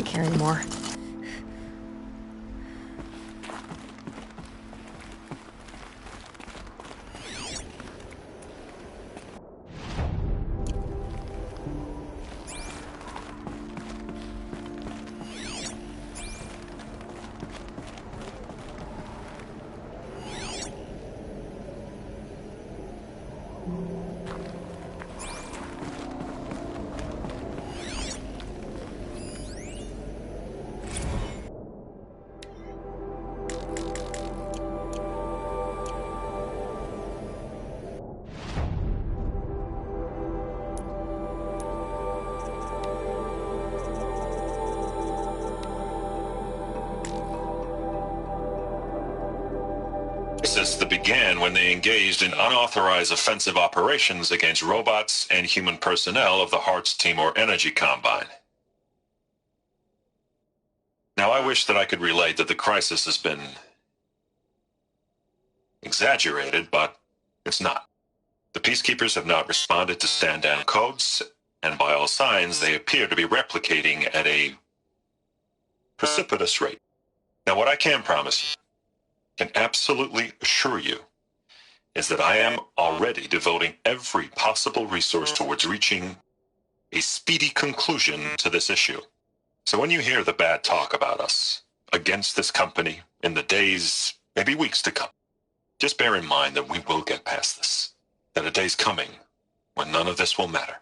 can't care anymore. That began when they engaged in unauthorized offensive operations against robots and human personnel of the Hearts Timor Energy Combine. Now, I wish that I could relate that the crisis has been exaggerated, but it's not. The peacekeepers have not responded to stand-down codes, and by all signs, they appear to be replicating at a precipitous rate. Now, what I can promise you, can absolutely assure you, is that I am already devoting every possible resource towards reaching a speedy conclusion to this issue. So when you hear the bad talk about us against this company in the days, maybe weeks to come, just bear in mind that we will get past this, that a day's coming when none of this will matter.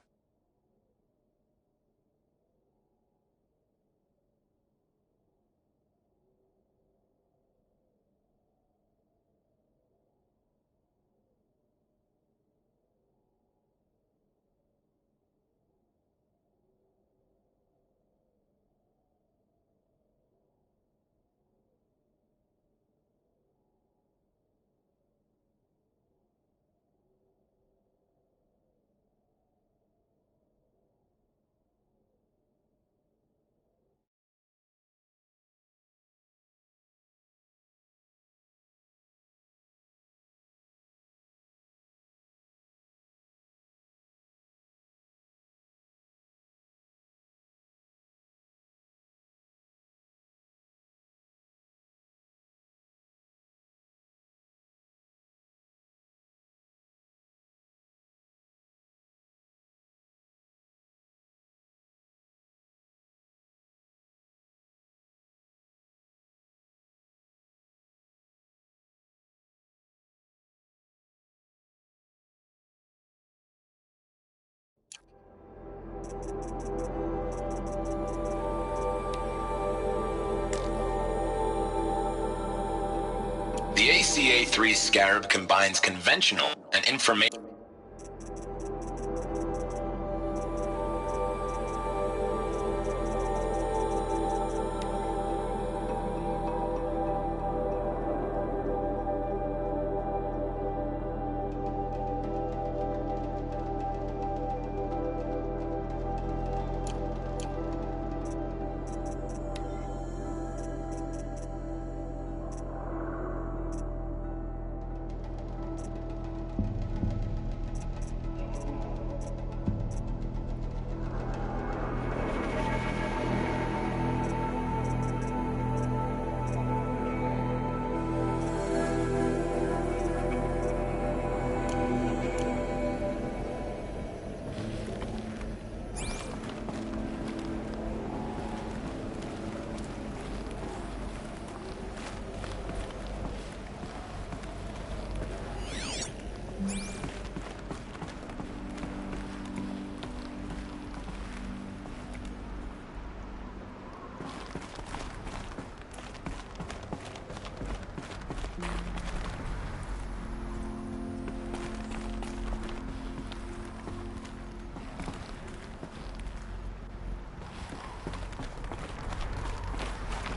The ACA-3 Scarab combines conventional and information.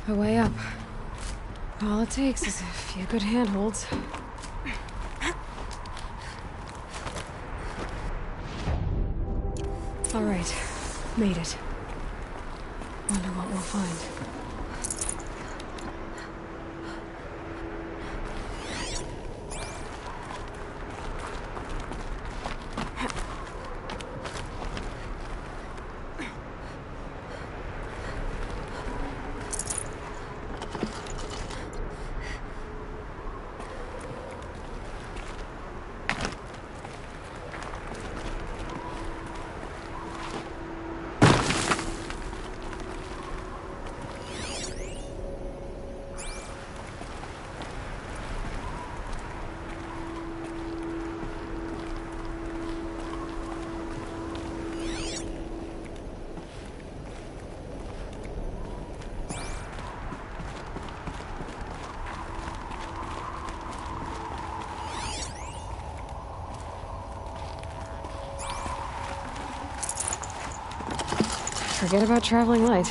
A way up. All it takes is a few good handholds. All right, made it. Wonder what we'll find. Forget about traveling light.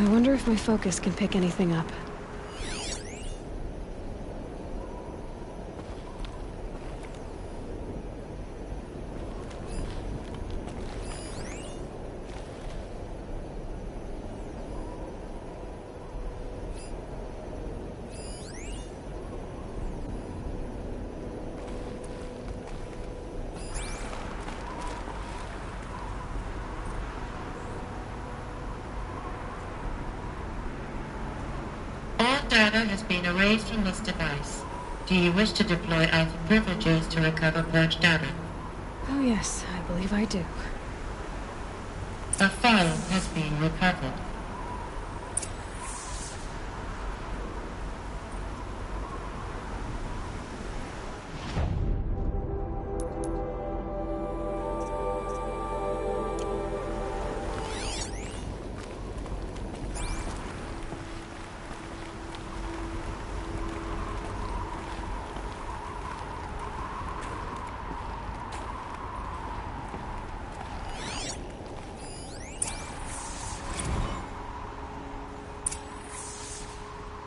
I wonder if my focus can pick anything up. Data has been erased from this device. Do you wish to deploy either privileges to recover purged data? Oh yes, I believe I do. A file has been recovered.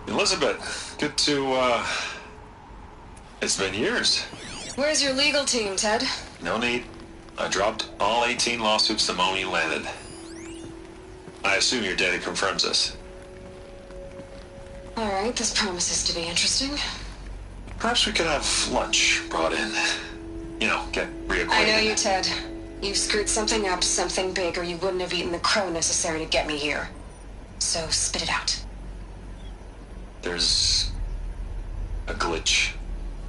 Elizabeth, good to, it's been years. Where's your legal team, Ted? No need. I dropped all 18 lawsuits the moment you landed. I assume your data confirms this. Alright, this promises to be interesting. Perhaps we could have lunch brought in. You know, get reacquainted. I know you, Ted. You screwed something up, something big, or you wouldn't have eaten the crow necessary to get me here. So, spit it out. There's a glitch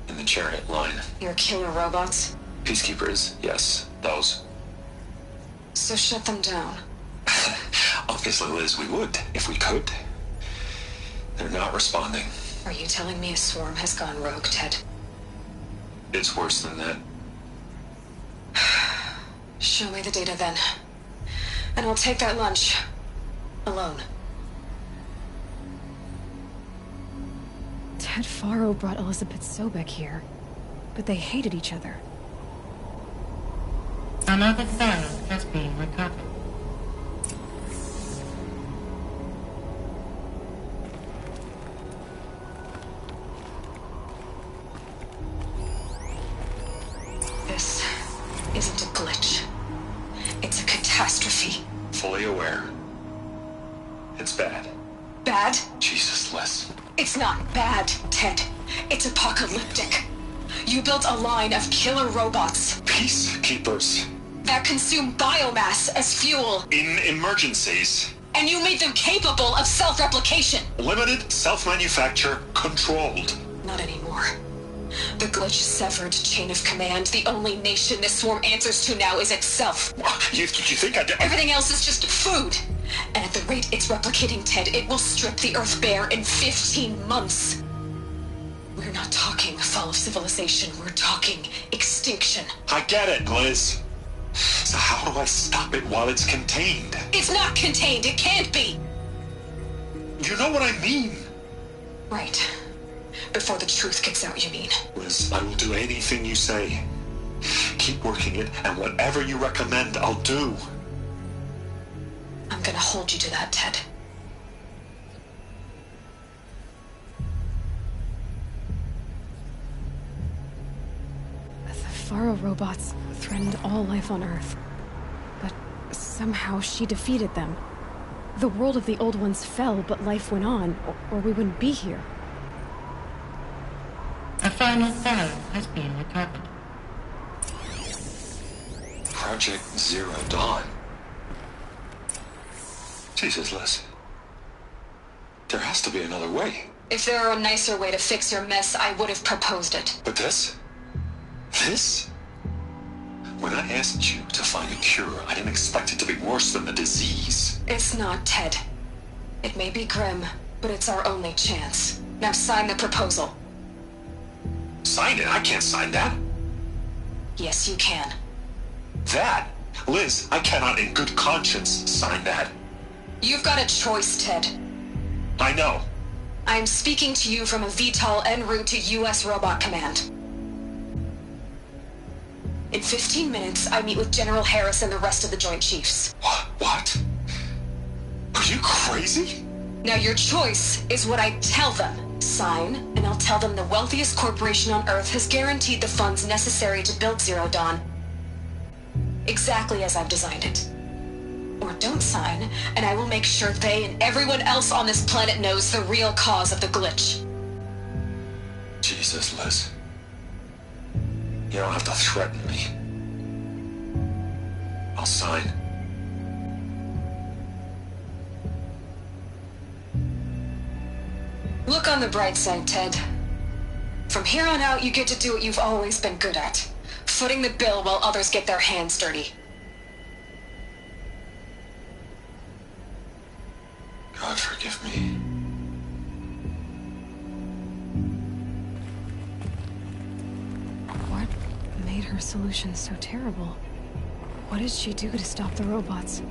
in the chariot line. Your killer robots? Peacekeepers, yes, those. So shut them down. Obviously, Liz, we would, if we could. They're not responding. Are you telling me a swarm has gone rogue, Ted? It's worse than that. Show me the data then. And I'll take that lunch. Alone. Ted Faro brought Elizabeth Sobek here, but they hated each other. Another file has been recovered. This isn't a glitch. It's a catastrophe. Fully aware. It's bad. Bad? Jesus, Les. It's not bad, Ted. It's apocalyptic. You built a line of killer robots Peacekeepers. that consume biomass as fuel, In emergencies. and you made them capable of self-replication. Limited, self-manufacture, controlled. Not anymore. The glitch severed chain of command. The only nation this swarm answers to now is itself. You think I did? Everything else is just food. And at the rate it's replicating, Ted, it will strip the Earth bare in 15 months. We're not talking fall of civilization. We're talking extinction. I get it, Liz. So how do I stop it while it's contained? It's not contained. It can't be. You know what I mean. Right. Before the truth gets out, you mean? Liz, I will do anything you say. Keep working it, and whatever you recommend, I'll do. I'm gonna hold you to that, Ted. The Faro robots threatened all life on Earth. But somehow she defeated them. The world of the old ones fell, but life went on, or we wouldn't be here. A final file has been recovered. Project Zero Dawn. Jesus, Liz. There has to be another way. If there were a nicer way to fix your mess, I would have proposed it. But this? This? When I asked you to find a cure, I didn't expect it to be worse than the disease. It's not, Ted. It may be grim, but it's our only chance. Now sign the proposal. Sign it? I can't sign that. Yes, you can. That? Liz, I cannot in good conscience sign that. You've got a choice, Ted. I know. I'm speaking to you from a VTOL en route to U.S. Robot Command. In 15 minutes, I meet with General Harris and the rest of the Joint Chiefs. What? Are you crazy? Now your choice is what I tell them. Sign, and I'll tell them the wealthiest corporation on Earth has guaranteed the funds necessary to build Zero Dawn. Exactly as I've designed it. Or don't sign, and I will make sure they and everyone else on this planet knows the real cause of the glitch. Jesus, Liz. You don't have to threaten me. I'll sign. Look on the bright side, Ted. From here on out, you get to do what you've always been good at. Footing the bill while others get their hands dirty. God forgive me. What made her solution so terrible? What did she do to stop the robots?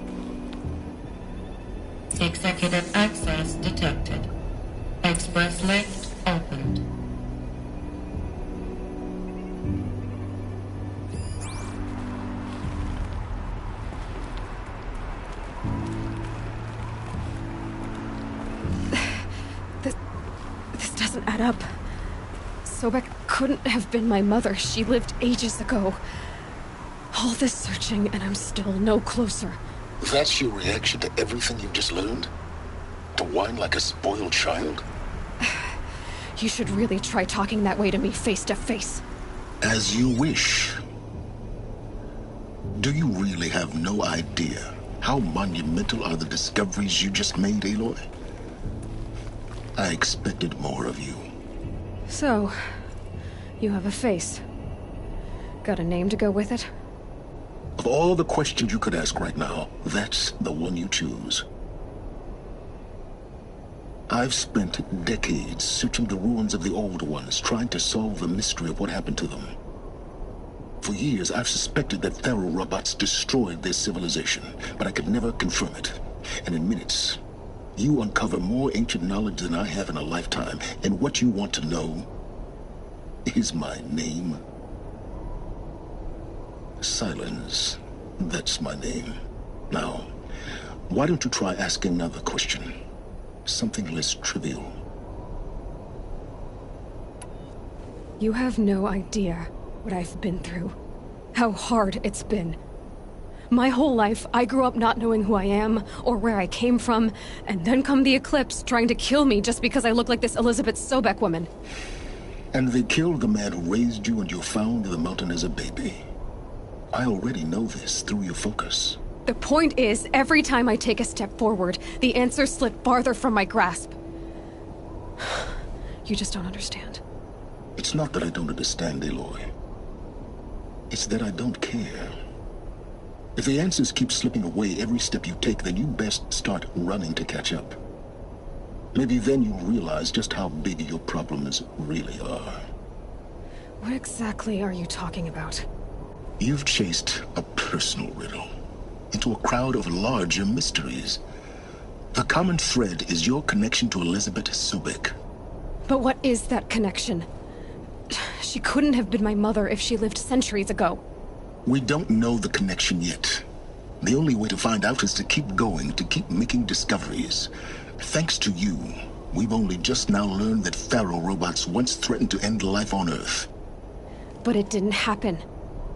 Executive access detected. Express lift opened. This doesn't add up. Sobek couldn't have been my mother. She lived ages ago. All this searching, and I'm still no closer. That's your reaction to everything you've just learned? To whine like a spoiled child? You should really try talking that way to me face to face. As you wish. Do you really have no idea how monumental are the discoveries you just made, Aloy? I expected more of you. So, you have a face. Got a name to go with it? Of all the questions you could ask right now, that's the one you choose. I've spent decades searching the ruins of the old ones, trying to solve the mystery of what happened to them. For years, I've suspected that Faro robots destroyed their civilization, but I could never confirm it. And in minutes, you uncover more ancient knowledge than I have in a lifetime, and what you want to know is my name. Silence. That's my name. Now, why don't you try asking another question? Something less trivial. You have no idea what I've been through. How hard it's been. My whole life, I grew up not knowing who I am, or where I came from, and then come the Eclipse trying to kill me just because I look like this Elizabeth Sobek woman. And they killed the man who raised you and you found in the mountain as a baby. I already know this through your focus. The point is, every time I take a step forward, the answers slip farther from my grasp. You just don't understand. It's not that I don't understand, Aloy. It's that I don't care. If the answers keep slipping away every step you take, then you best start running to catch up. Maybe then you'll realize just how big your problems really are. What exactly are you talking about? You've chased a personal riddle into a crowd of larger mysteries. The common thread is your connection to Elizabeth Sobek. But what is that connection? She couldn't have been my mother if she lived centuries ago. We don't know the connection yet. The only way to find out is to keep going, to keep making discoveries. Thanks to you, we've only just now learned that Faro robots once threatened to end life on Earth. But it didn't happen.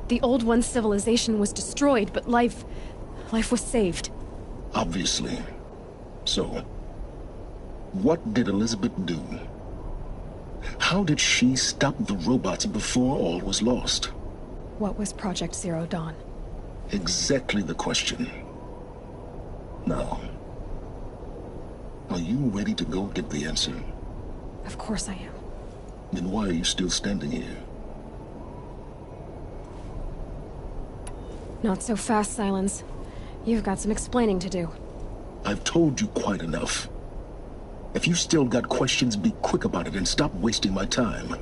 The Old One's civilization was destroyed, but life was saved. Obviously. So, what did Elizabeth do? How did she stop the robots before all was lost? What was Project Zero Dawn? Exactly the question. Now, are you ready to go get the answer? Of course I am. Then why are you still standing here? Not so fast, Silence. You've got some explaining to do. I've told you quite enough. If you still got questions, be quick about it and stop wasting my time.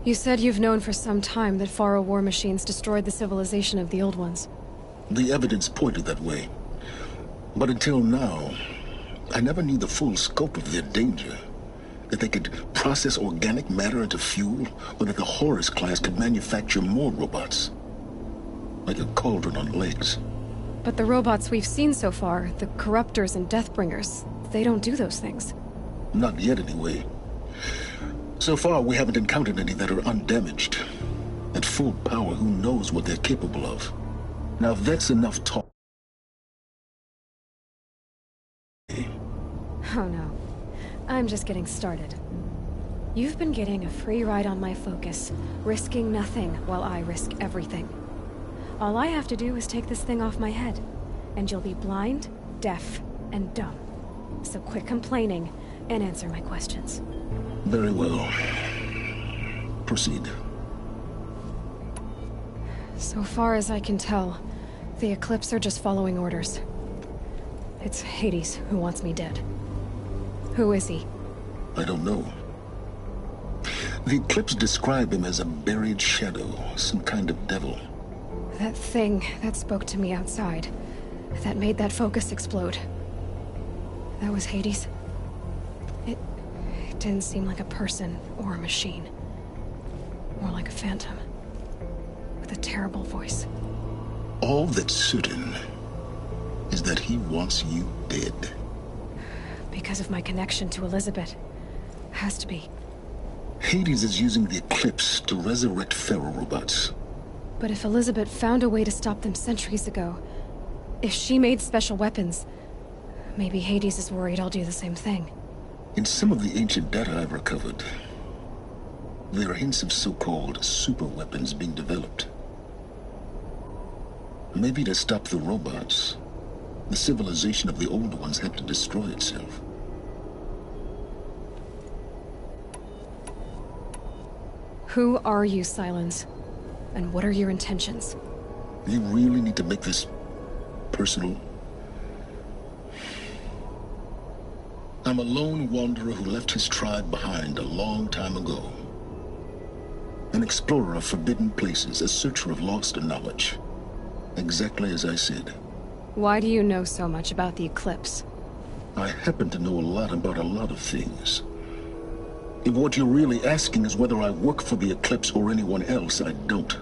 You said you've known for some time that Faro war machines destroyed the civilization of the Old Ones. The evidence pointed that way. But until now, I never knew the full scope of their danger. That they could process organic matter into fuel, or that the Horus class could manufacture more robots. Like a cauldron on legs. But the robots we've seen so far, the Corruptors and Deathbringers, they don't do those things. Not yet, anyway. So far, we haven't encountered any that are undamaged. At full power, who knows what they're capable of? Now, if that's enough talk... Oh no. I'm just getting started. You've been getting a free ride on my focus, risking nothing while I risk everything. All I have to do is take this thing off my head, and you'll be blind, deaf, and dumb. So quit complaining and answer my questions. Very well. Proceed. So far as I can tell, the Eclipse are just following orders. It's Hades who wants me dead. Who is he? I don't know. The Eclipse describe him as a buried shadow, some kind of devil. That thing that spoke to me outside, that made that focus explode. That was Hades. It didn't seem like a person or a machine. More like a phantom. With a terrible voice. All that's certain is that he wants you dead. Because of my connection to Elizabeth. Has to be. Hades is using the Eclipse to resurrect Pharaoh robots. But if Elizabeth found a way to stop them centuries ago, if she made special weapons, maybe Hades is worried I'll do the same thing. In some of the ancient data I've recovered, there are hints of so-called super weapons being developed. Maybe to stop the robots, the civilization of the old ones had to destroy itself. Who are you, Silence? And what are your intentions? You really need to make this personal? I'm a lone wanderer who left his tribe behind a long time ago. An explorer of forbidden places, a searcher of lost knowledge. Exactly as I said. Why do you know so much about the Eclipse? I happen to know a lot about a lot of things. If what you're really asking is whether I work for the Eclipse or anyone else, I don't.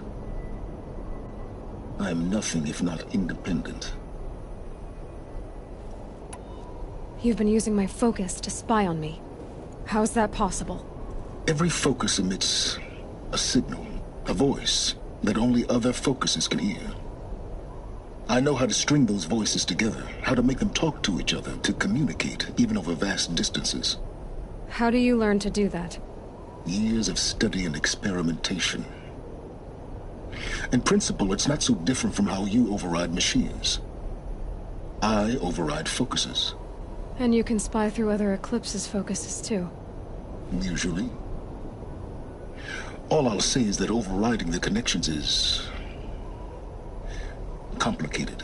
I am nothing if not independent. You've been using my focus to spy on me. How's that possible? Every focus emits a signal, a voice, that only other focuses can hear. I know how to string those voices together, how to make them talk to each other, to communicate, even over vast distances. How do you learn to do that? Years of study and experimentation. In principle, it's not so different from how you override machines. I override focuses. And you can spy through other Eclipse's focuses too. Usually. All I'll say is that overriding the connections is complicated.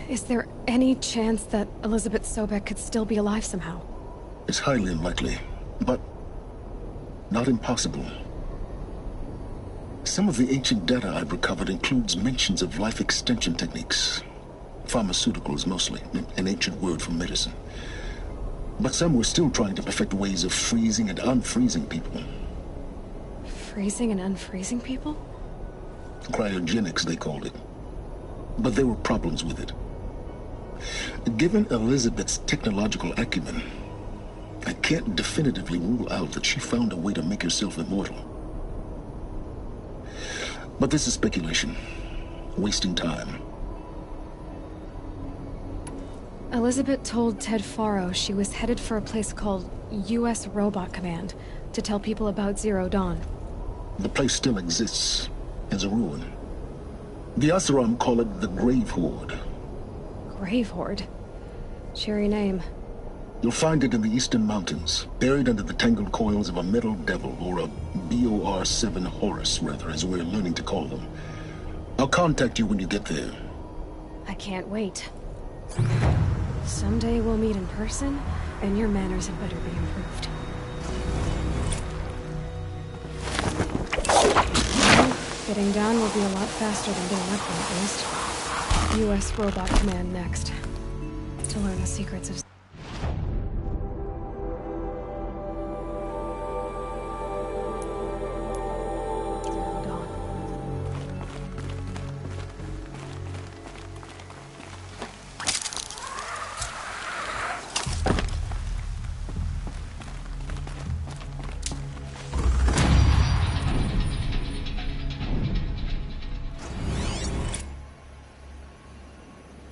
Is there any chance that Elizabeth Sobek could still be alive somehow? It's highly unlikely, but not impossible. Some of the ancient data I've recovered includes mentions of life extension techniques. Pharmaceuticals mostly, an ancient word for medicine. But some were still trying to perfect ways of freezing and unfreezing people. Freezing and unfreezing people? Cryogenics, they called it. But there were problems with it. Given Elizabeth's technological acumen, I can't definitively rule out that she found a way to make herself immortal. But this is speculation. Wasting time. Elizabeth told Ted Faro she was headed for a place called U.S. Robot Command to tell people about Zero Dawn. The place still exists, as a ruin. The Asaram call it the Grave Horde. Grave Horde? Cheery name. You'll find it in the Eastern Mountains, buried under the tangled coils of a metal devil, or a BOR-7 Horus, rather, as we're learning to call them. I'll contact you when you get there. I can't wait. Someday we'll meet in person, and your manners had better be improved. Getting down will be a lot faster than getting up there, at least. U.S. Robot Command next. To learn the secrets of...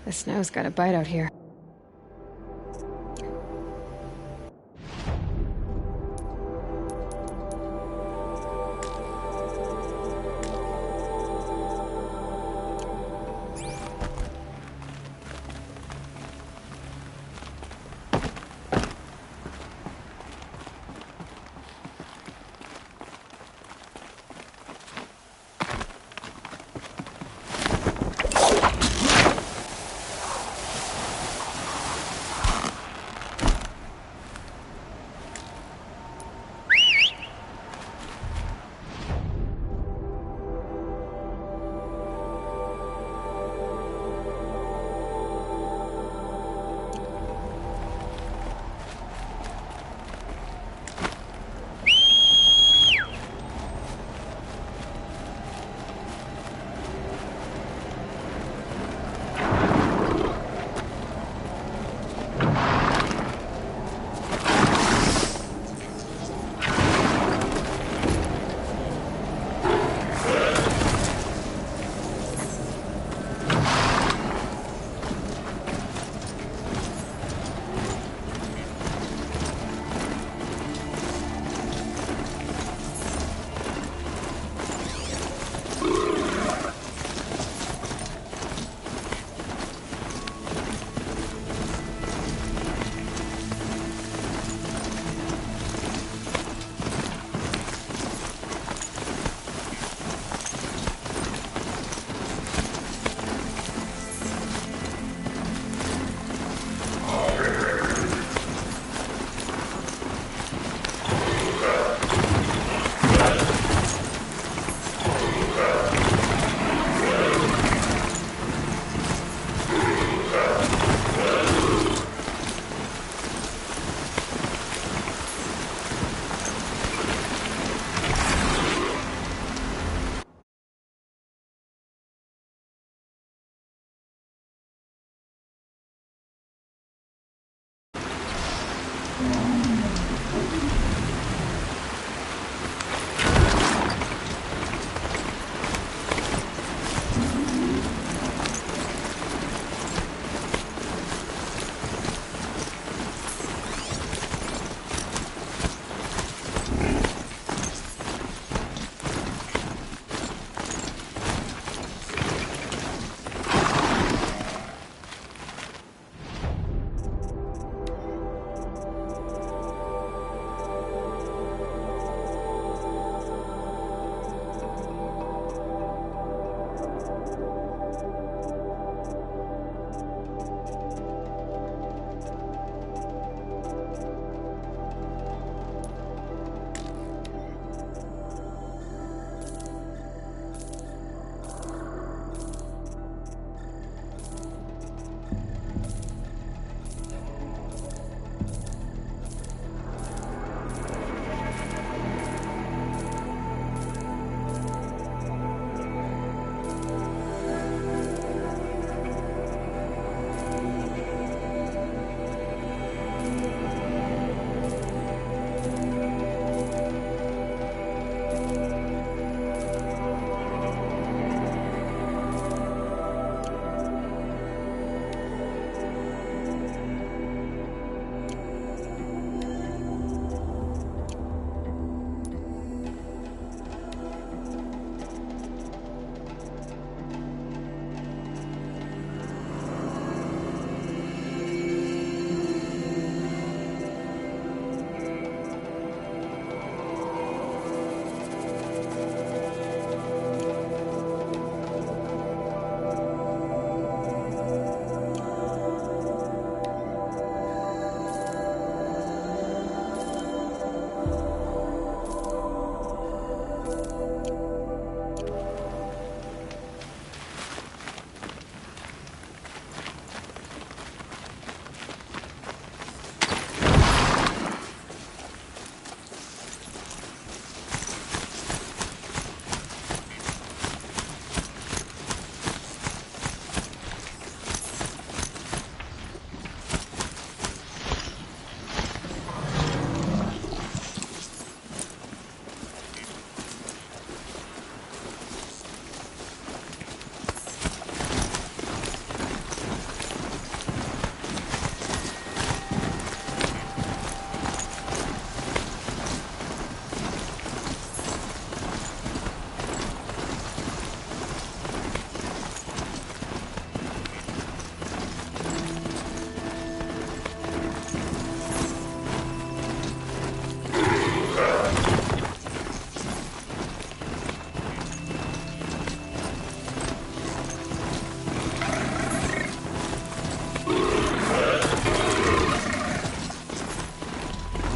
The snow's got a bite out here.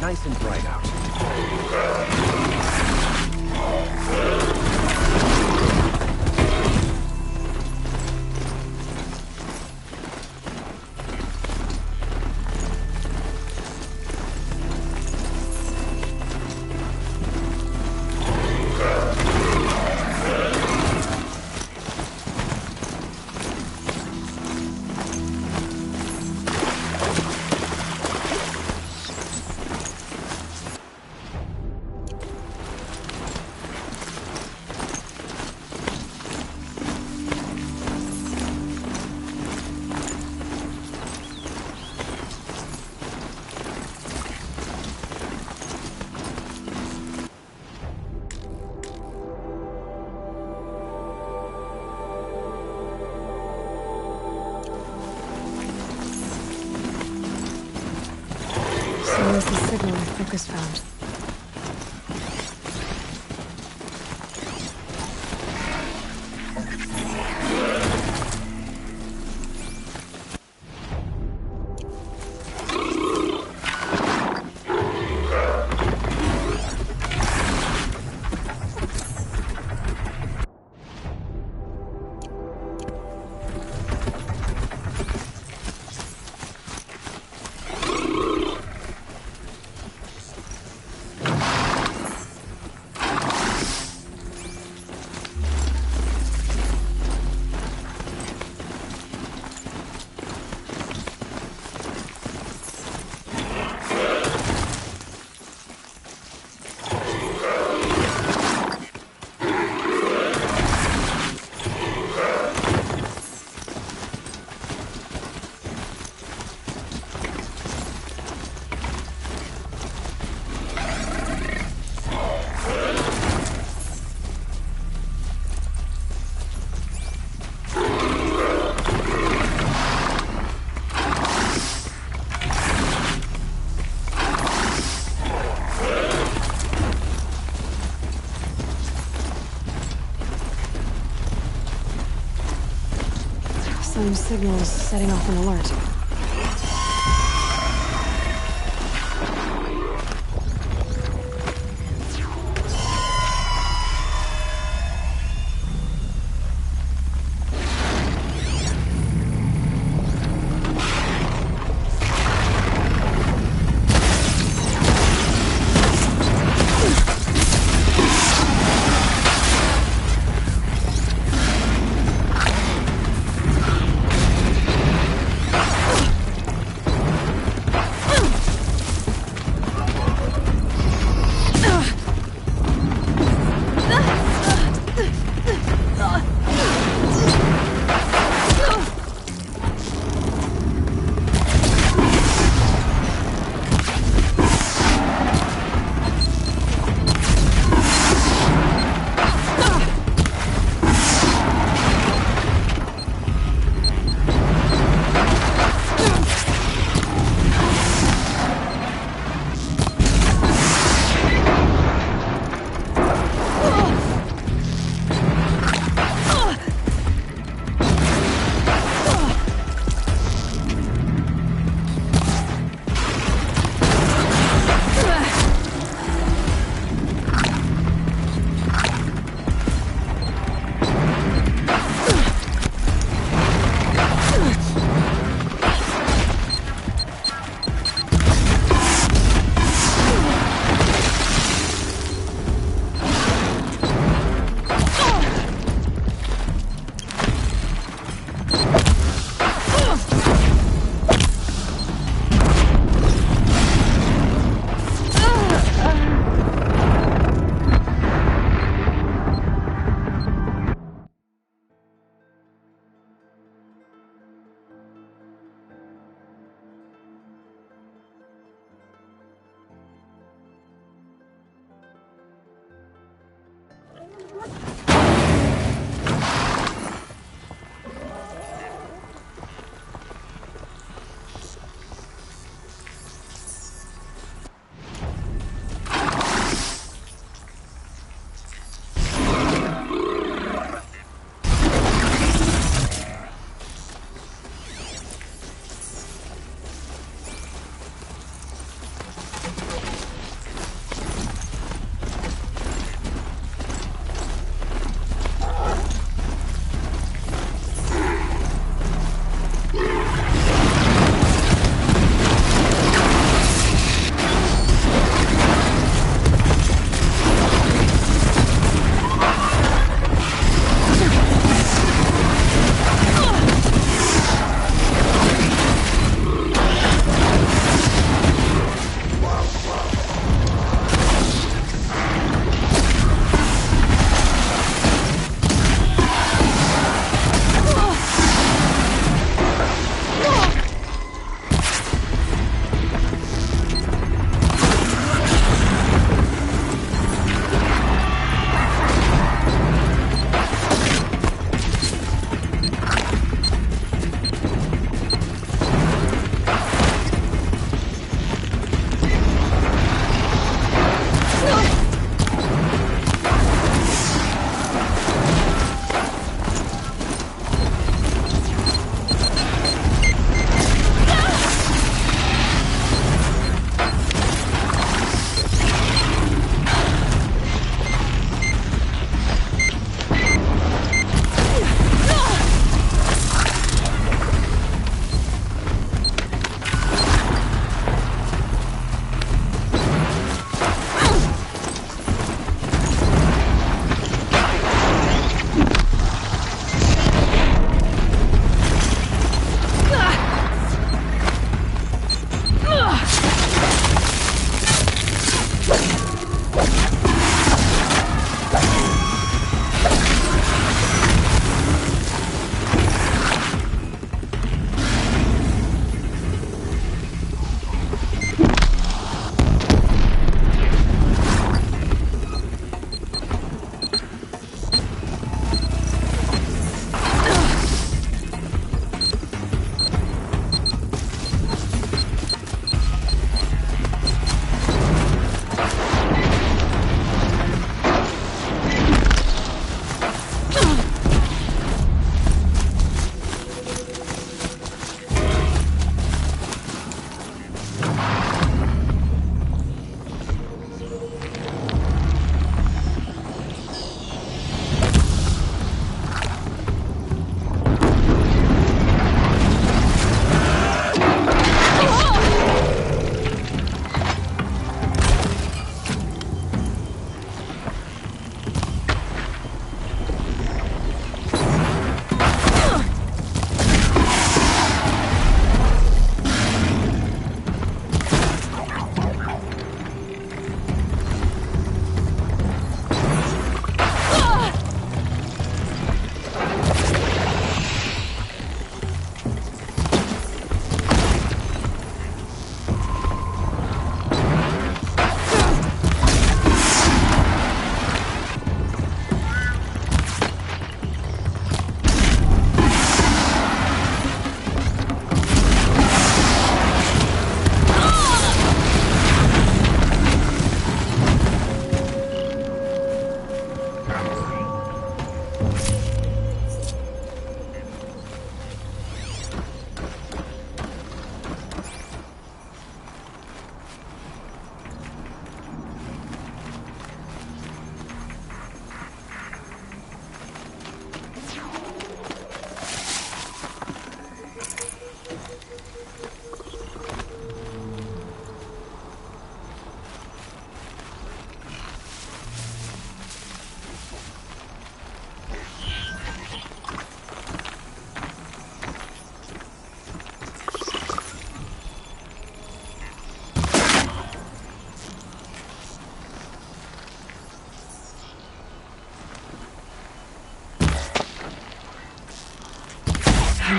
Nice and bright out. So is the signal my focus found. Some signals setting off an alert.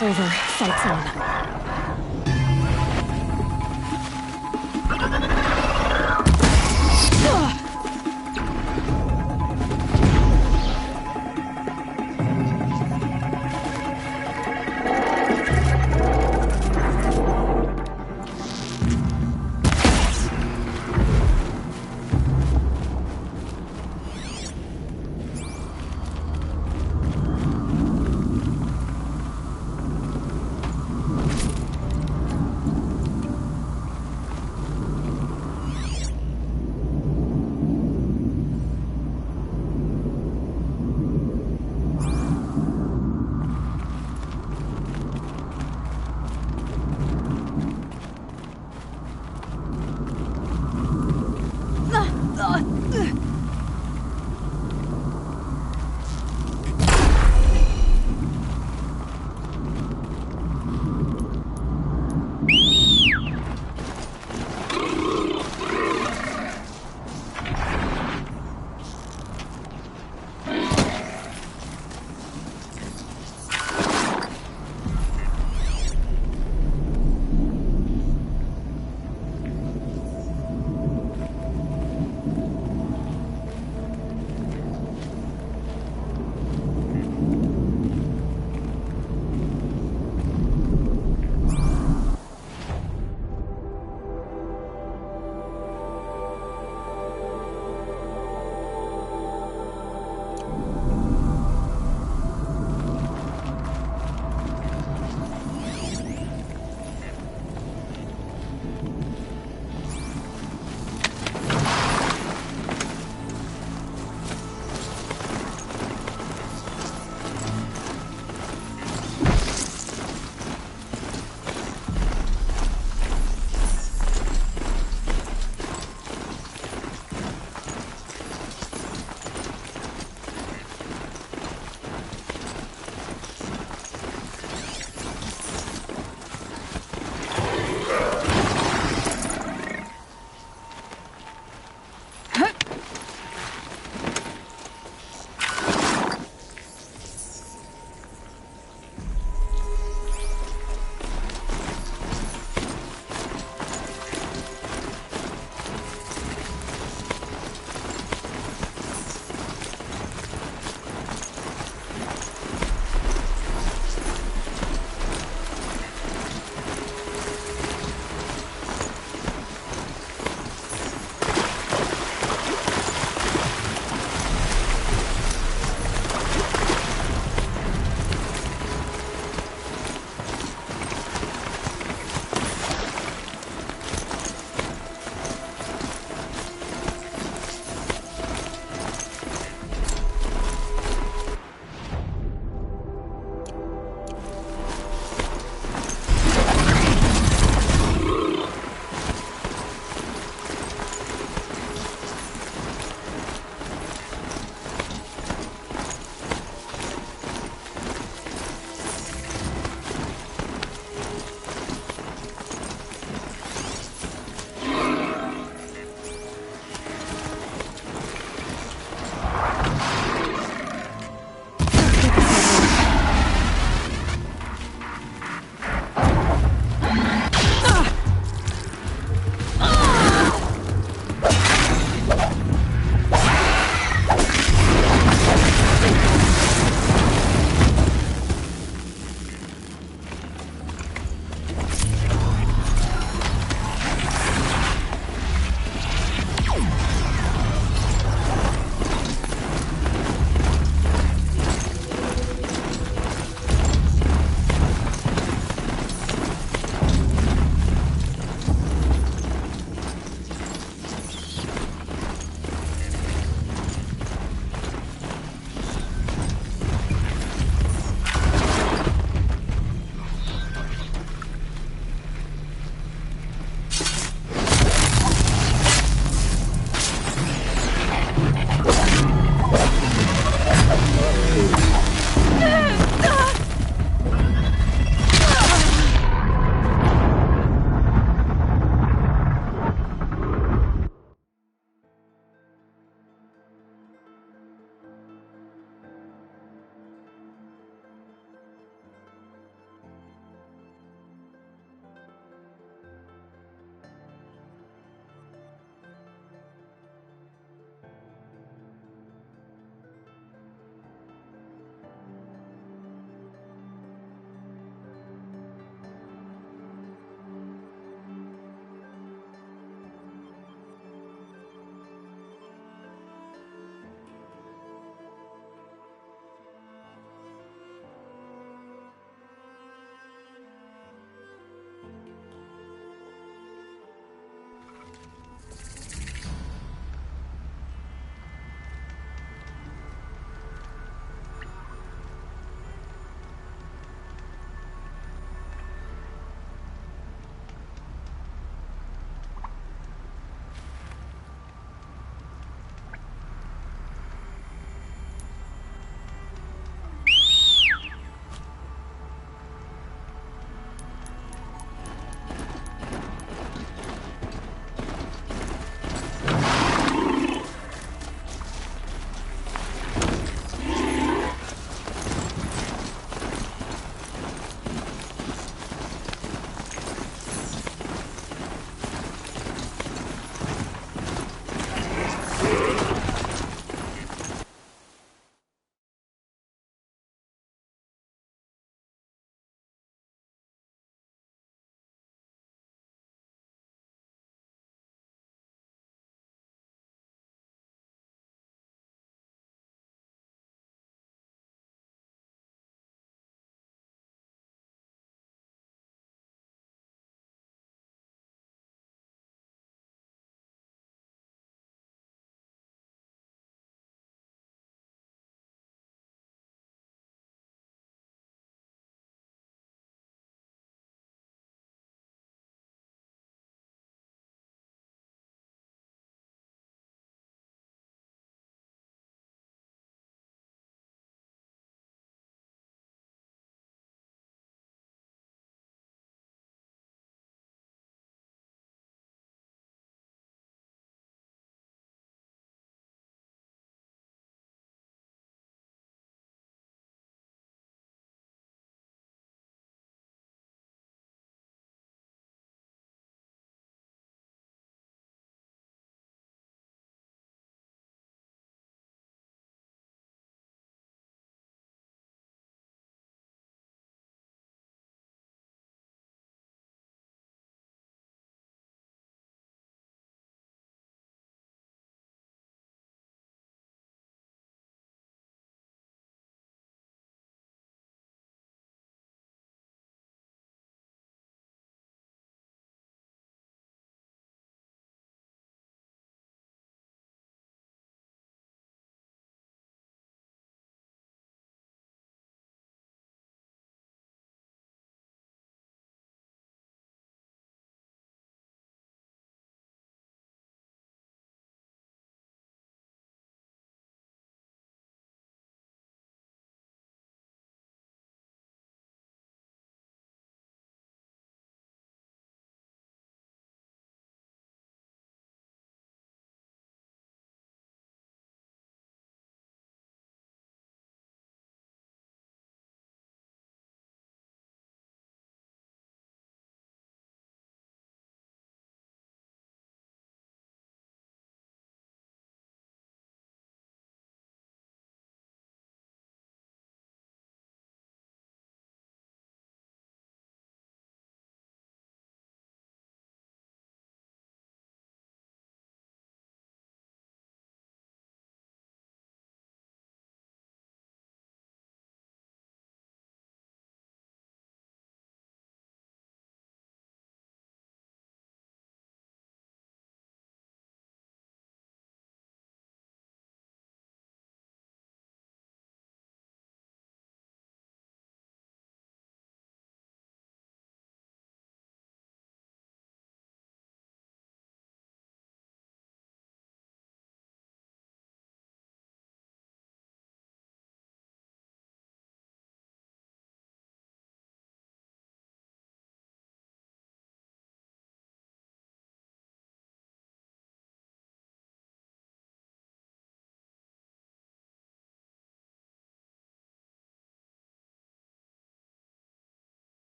Battle's over. Fight's on.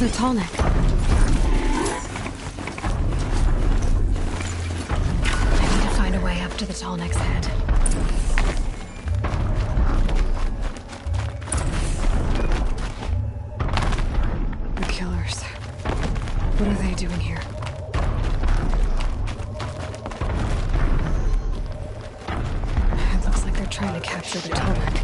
Another tall neck. I need to find a way up to the tall neck's head. The killers. What are they doing here? It looks like they're trying to capture the tall neck.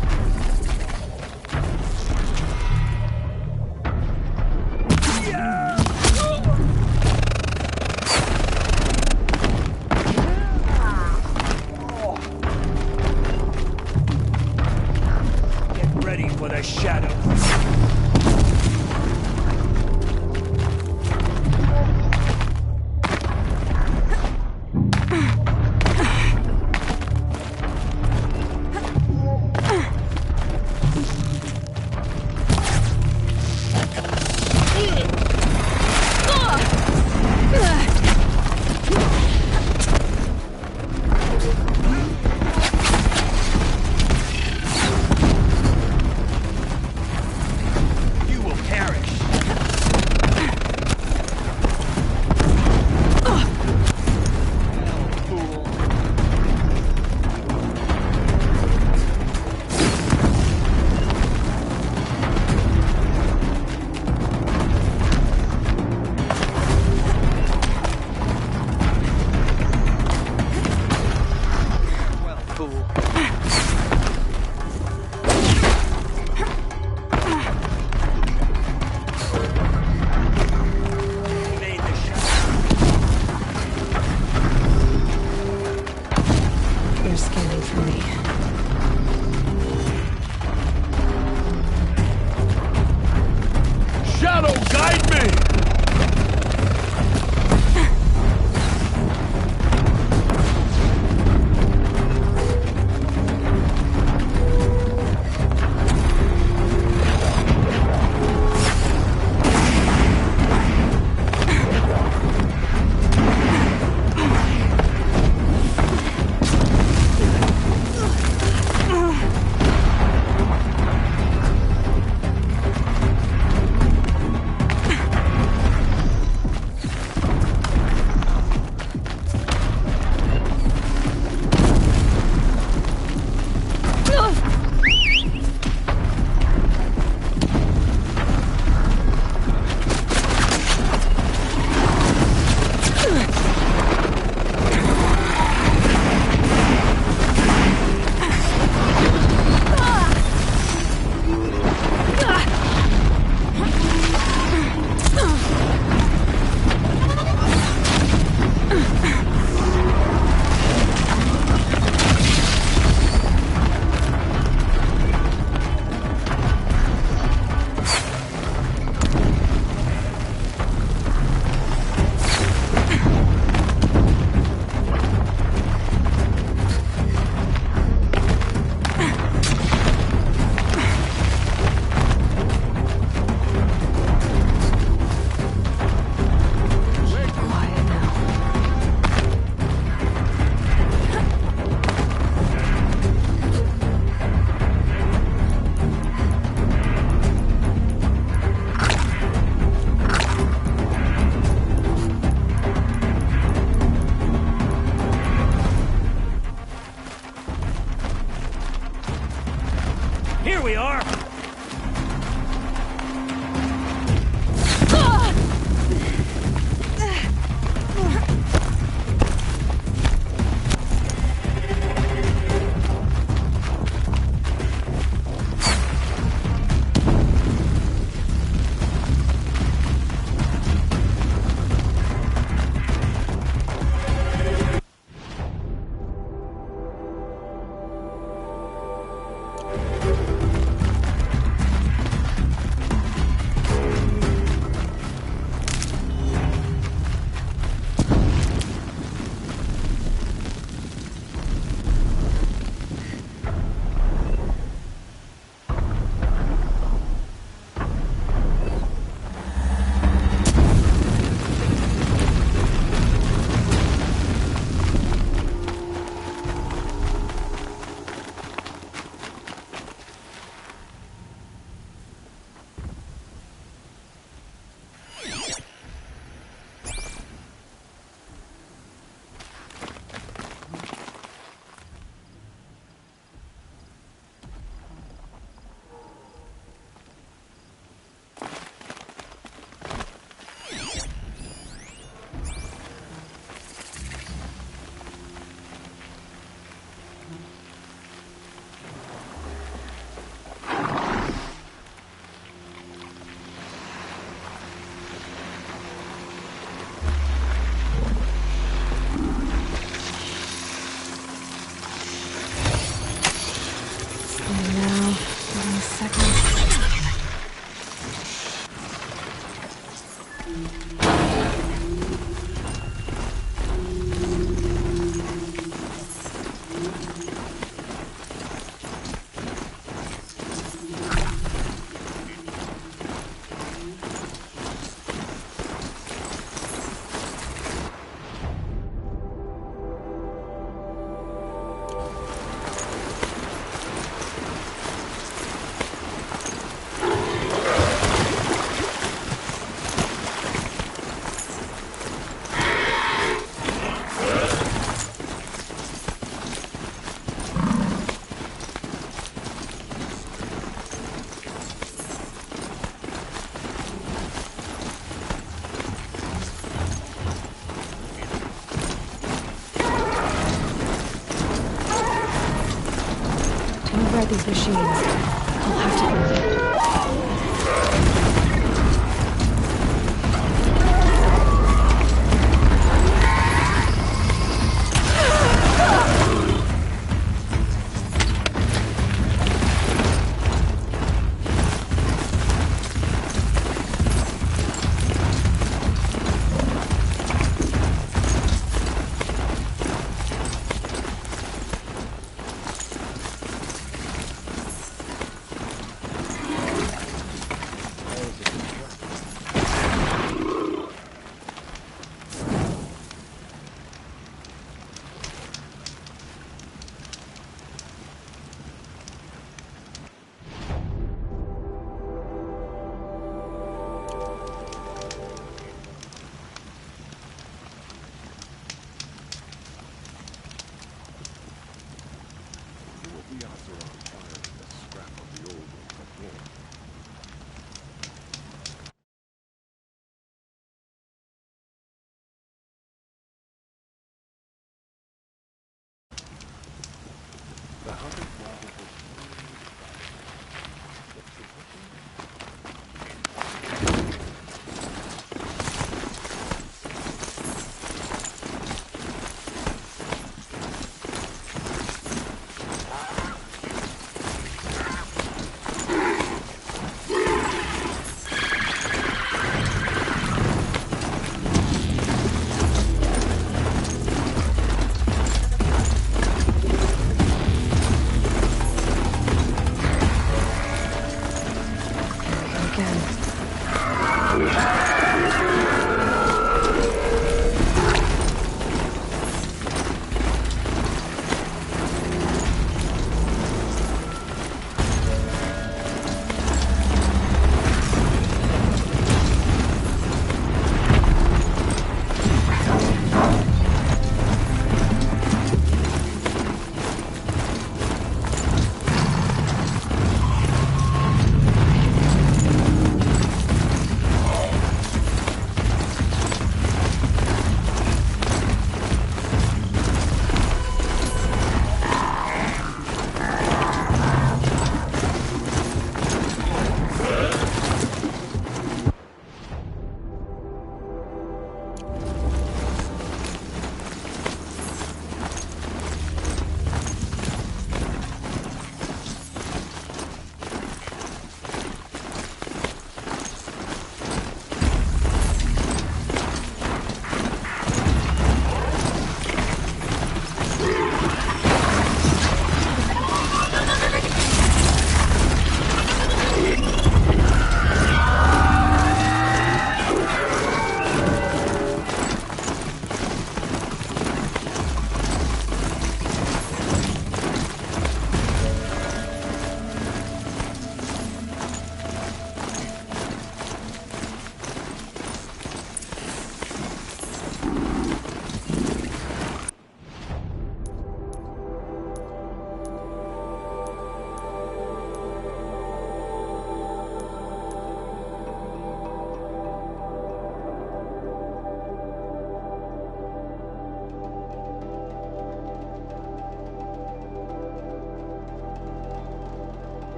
These machines. I'll have to go there.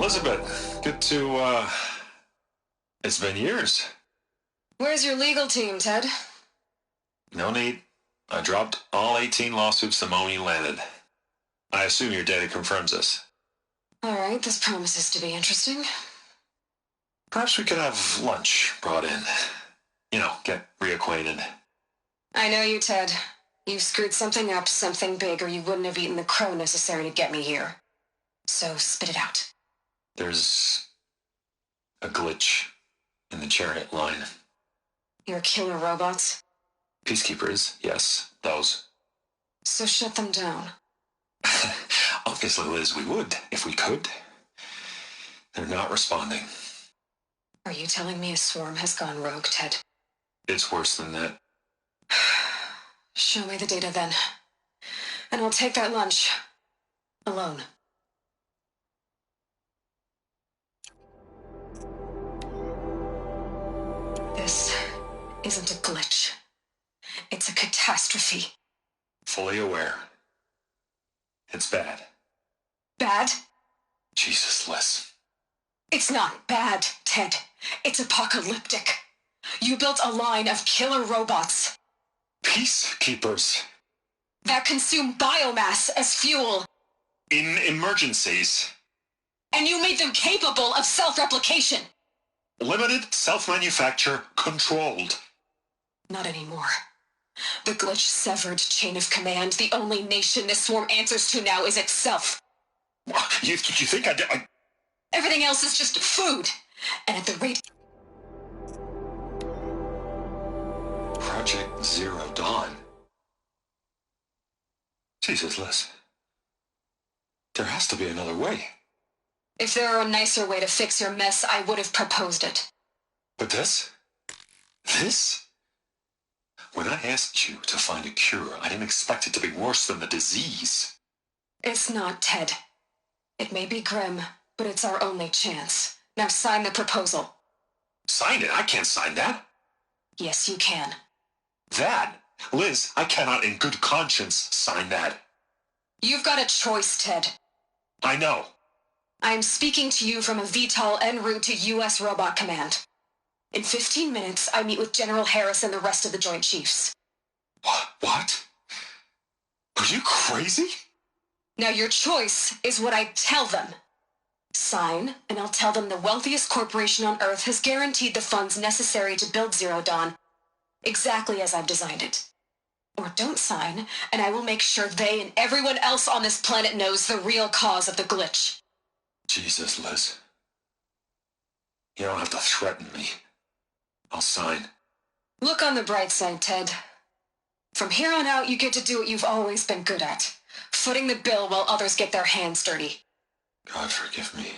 Elizabeth, good to, it's been years. Where's your legal team, Ted? No need. I dropped all 18 lawsuits the moment you landed. I assume your data confirms this. All right, this promises to be interesting. Perhaps we could have lunch brought in. You know, get reacquainted. I know you, Ted. You've screwed something up, something big, or you wouldn't have eaten the crow necessary to get me here. So spit it out. There's a glitch in the chariot line. Your killer robots? Peacekeepers, yes, those. So shut them down. Obviously, Liz, we would, if we could. They're not responding. Are you telling me a swarm has gone rogue, Ted? It's worse than that. Show me the data then. And I'll take that lunch. Alone. This isn't a glitch. It's a catastrophe. Fully aware. It's bad. Bad? Jesus, Liz. It's not bad, Ted. It's apocalyptic. You built a line of killer robots. Peacekeepers. That consume biomass as fuel. In emergencies. And you made them capable of self-replication. Limited, self-manufacture, controlled. Not anymore. The glitch severed chain of command. The only nation this swarm answers to now is itself. You think I... Everything else is just food. And at the rate... Project Zero Dawn. Jesus, Liz. There has to be another way. If there were a nicer way to fix your mess, I would have proposed it. But this? This? When I asked you to find a cure, I didn't expect it to be worse than the disease. It's not, Ted. It may be grim, but it's our only chance. Now sign the proposal. Sign it? I can't sign that. Yes, you can. That? Liz, I cannot in good conscience sign that. You've got a choice, Ted. I know. I am speaking to you from a VTOL en route to U.S. Robot Command. In 15 minutes, I meet with General Harris and the rest of the Joint Chiefs. What? Are you crazy? Now your choice is what I tell them. Sign, and I'll tell them the wealthiest corporation on Earth has guaranteed the funds necessary to build Zero Dawn, exactly as I've designed it. Or don't sign, and I will make sure they and everyone else on this planet knows the real cause of the glitch. Jesus, Liz. You don't have to threaten me. I'll sign. Look on the bright side, Ted. From here on out, you get to do what you've always been good at. Footing the bill while others get their hands dirty. God forgive me.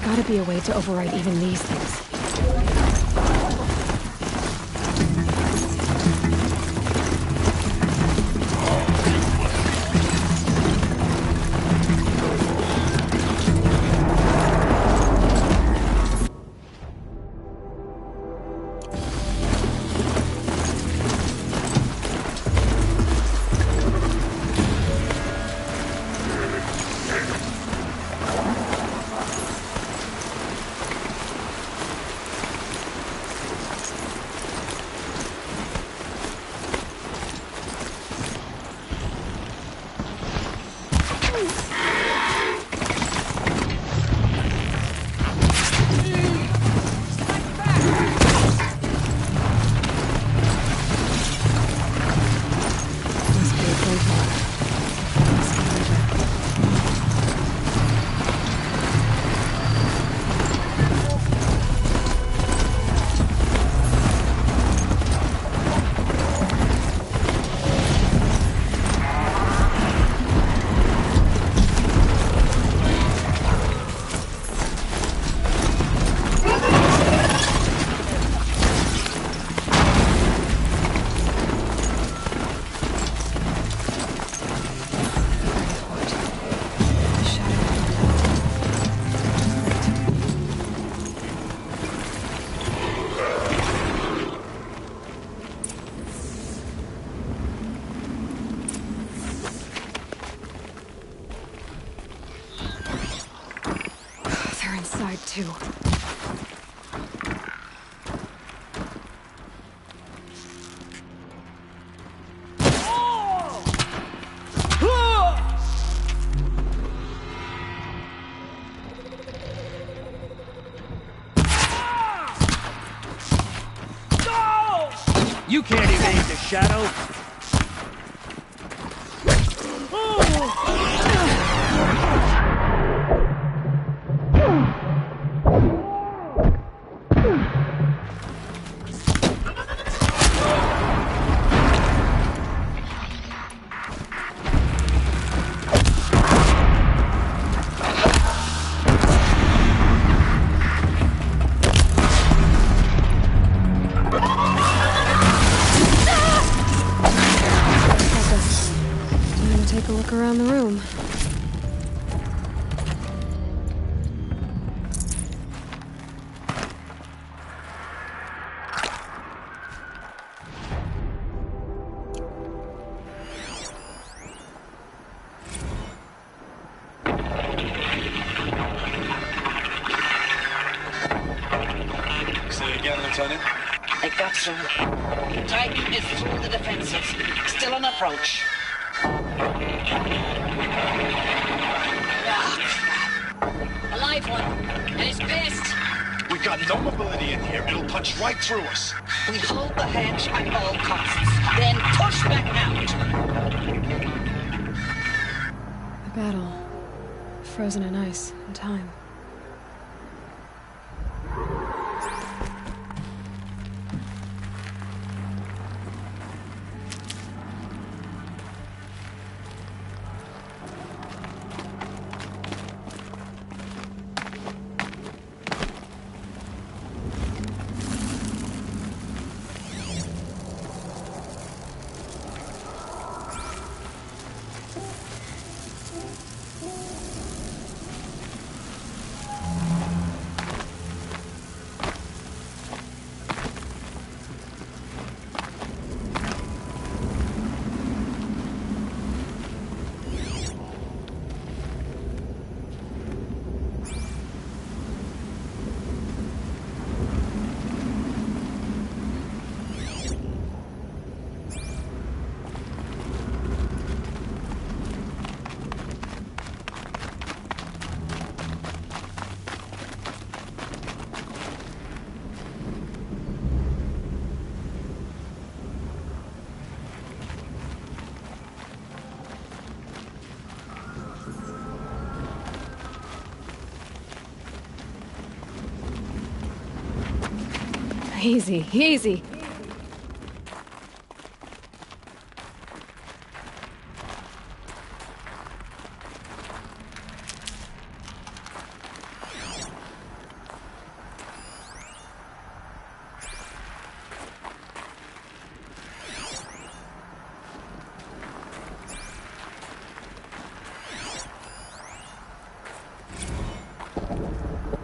gotta be a way to override even these things. Too. You can't evade the shadow. Take a look around the room. Say again, Lieutenant. I got through. Titan is through the defenses. Still on approach. A live one, and he's pissed. We got no mobility in here. It'll punch right through us. We hold the hedge at all costs, then push back out. The battle, frozen in ice and time. Easy, easy.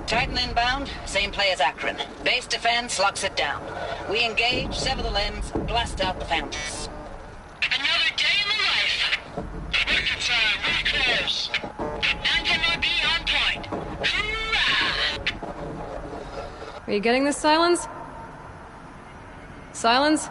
Titan inbound, same play as Akron. Base defense locks it down. We engage, sever the limbs, blast out the founders. Another day in the life. Rocket time, really close. Anti-MOB on point. Hoorah! Are you getting this, Silence? Silence?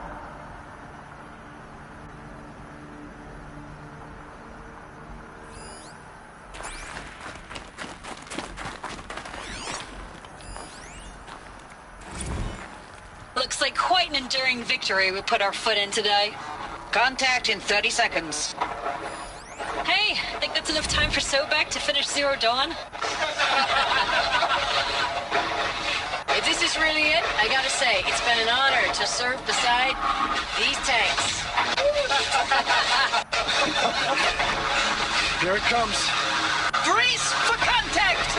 Looks like quite an enduring victory we put our foot in today. Contact in 30 seconds. Hey, think that's enough time for Sobek to finish Zero Dawn? If this is really it, I gotta say, it's been an honor to serve beside these tanks. Here it comes. Grease for contact!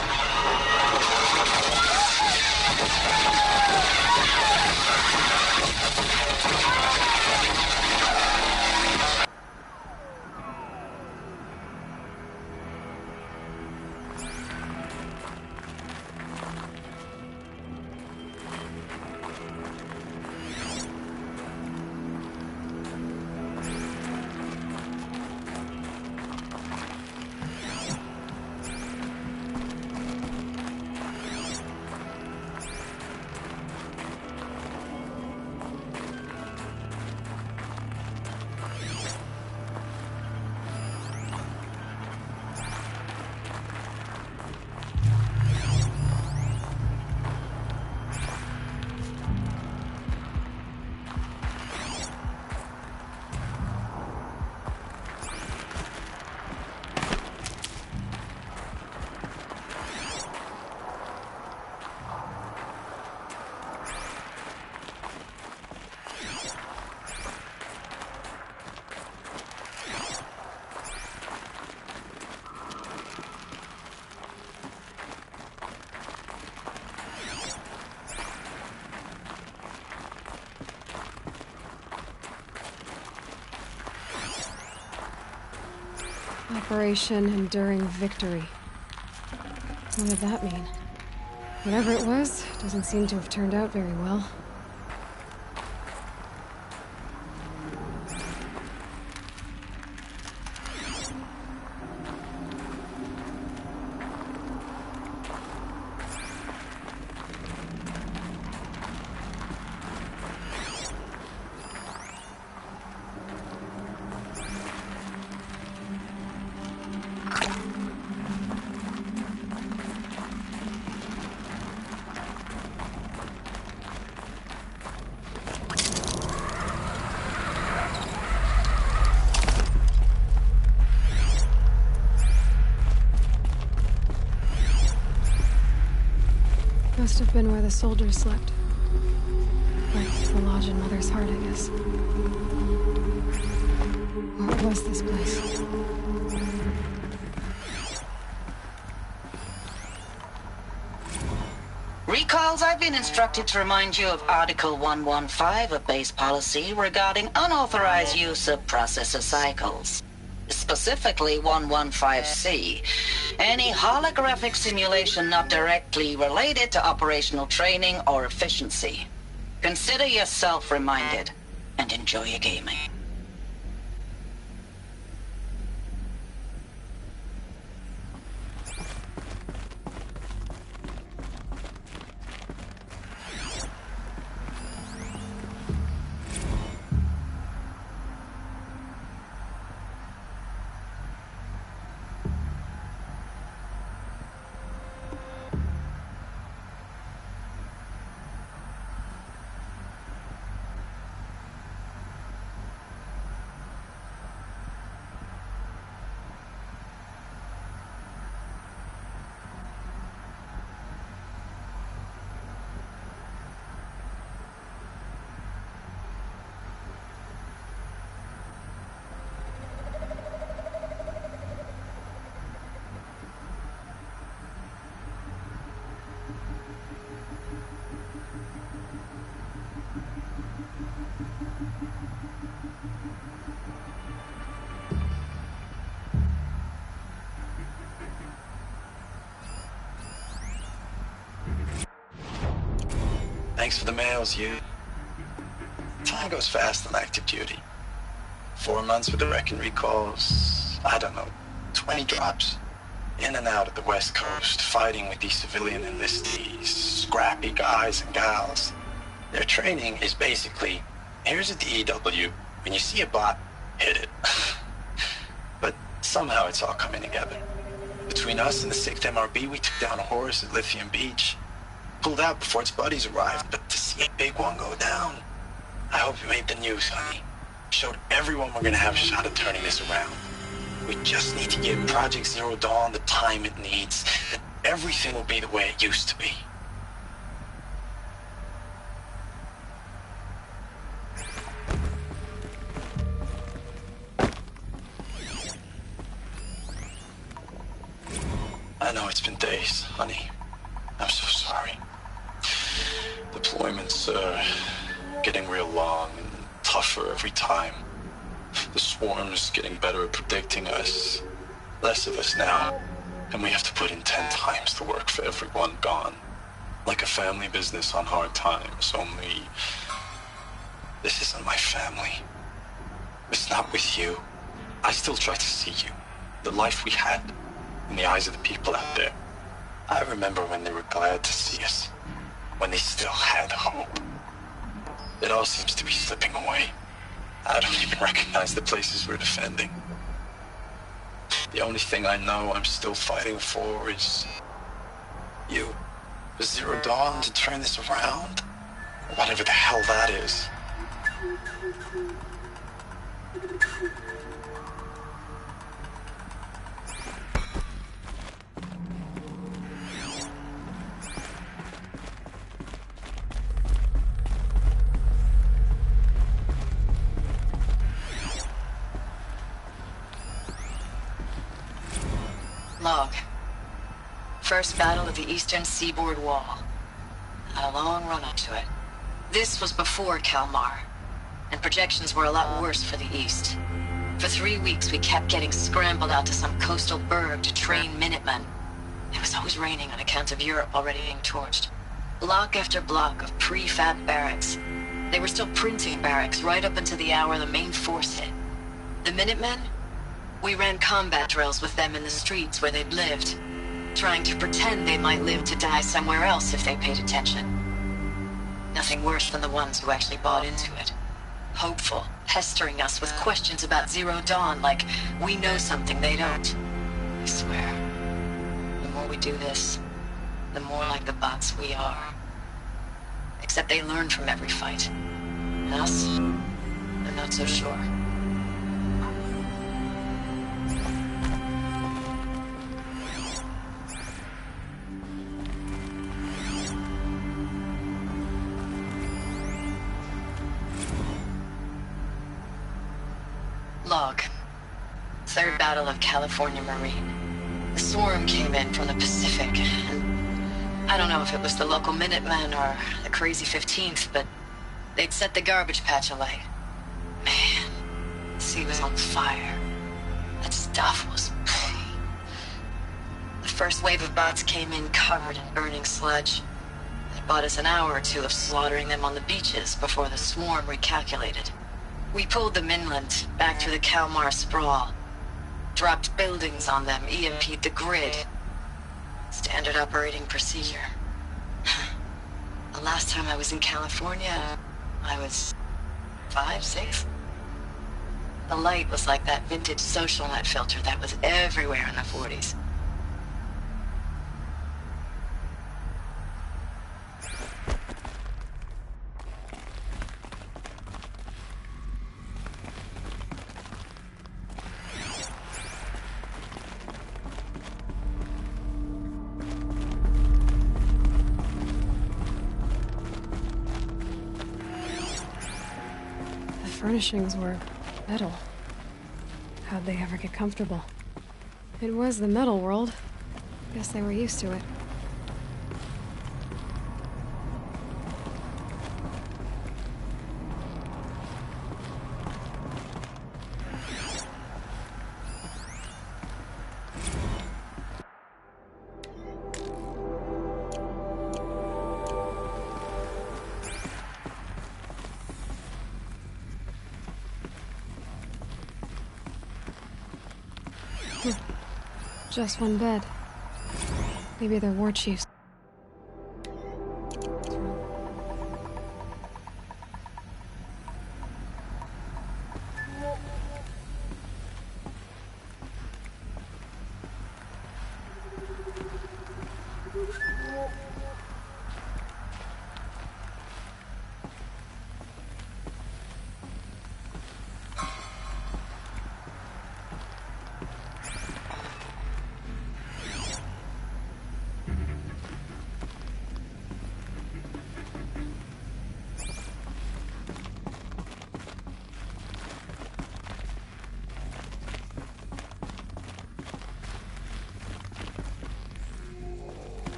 Operation Enduring Victory. What did that mean? Whatever it was, doesn't seem to have turned out very well. Must have been where the soldiers slept. Like the lodge in Mother's Heart, I guess. What was this place? Recalls, I've been instructed to remind you of Article 115 of base policy regarding unauthorized use of processor cycles. Specifically 115C. Any holographic simulation not directly related to operational training or efficiency. Consider yourself reminded and enjoy your gaming. Thanks for the mails, you. Time goes fast on active duty. 4 months with the wreck and recalls, I don't know, 20 drops. In and out of the West Coast, fighting with these civilian enlistees, scrappy guys and gals. Their training is basically, here's a DEW, when you see a bot, hit it. But somehow it's all coming together. Between us and the 6th MRB, we took down a horse at Lithium Beach. Pulled out before its buddies arrived, but to see a big one go down, I hope you made the news, honey. Showed everyone we're gonna have a shot at turning this around. We just need to give Project Zero Dawn the time it needs, and everything will be the way it used to be. I know it's been days, honey. I'm so sorry. Deployments are getting real long and tougher every time. The swarm's getting better at predicting us. Less of us now. And we have to put in 10 times the work for everyone gone. Like a family business on hard times, only... this isn't my family. It's not with you. I still try to see you. The life we had. In the eyes of the people out there. I remember when they were glad to see us. When they still had hope. It all seems to be slipping away. I don't even recognize the places we're defending. The only thing I know I'm still fighting for is... you. For Zero Dawn to turn this around? Or whatever the hell that is. Log. First battle of the eastern seaboard wall. Had a long run up to it. This was before Kalmar, and projections were a lot worse for the east. For 3 weeks we kept getting scrambled out to some coastal burg to train Minutemen. It was always raining on account of Europe already being torched. Block after block of prefab barracks. They were still printing barracks right up until the hour the main force hit. The Minutemen? We ran combat drills with them in the streets where they'd lived, trying to pretend they might live to die somewhere else if they paid attention. Nothing worse than the ones who actually bought into it. Hopeful, pestering us with questions about Zero Dawn like we know something they don't. I swear, the more we do this, the more like the bots we are. Except they learn from every fight. And us, I'm not so sure. Log. Third Battle of California Marine. The swarm came in from the Pacific, and I don't know if it was the local Minutemen or the crazy 15th, but they'd set the garbage patch alight. Man, the sea was on fire. That stuff was... The first wave of bots came in covered in burning sludge. It bought us an hour or two of slaughtering them on the beaches before the swarm recalculated. We pulled them inland, back through the Kalmar sprawl. Dropped buildings on them, EMP'd the grid. Standard operating procedure. The last time I was in California, I was 5, 6? The light was like that vintage social net filter that was everywhere in the 40s. Furnishings were metal. How'd they ever get comfortable? It was the metal world. Guess they were used to it. Just one bed. Maybe they're war chiefs.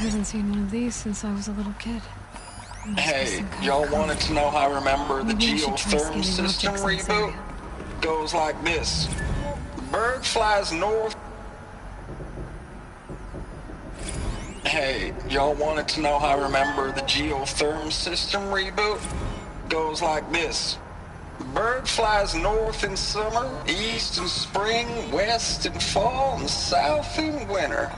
I haven't seen one of these since I was a little kid. Hey, y'all wanted to know how I remember the geotherm system reboot? Goes like this. Bird flies north. Hey, y'all wanted to know how I remember the geotherm system reboot? Goes like this. Bird flies north in summer, east in spring, west in fall, and south in winter.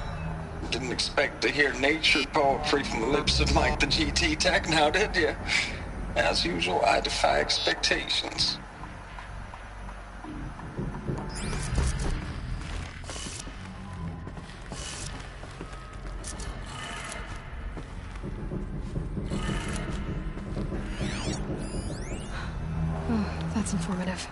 Didn't expect to hear nature poetry from the lips of Mike the GT Tech now, did you? As usual, I defy expectations. Oh, that's informative.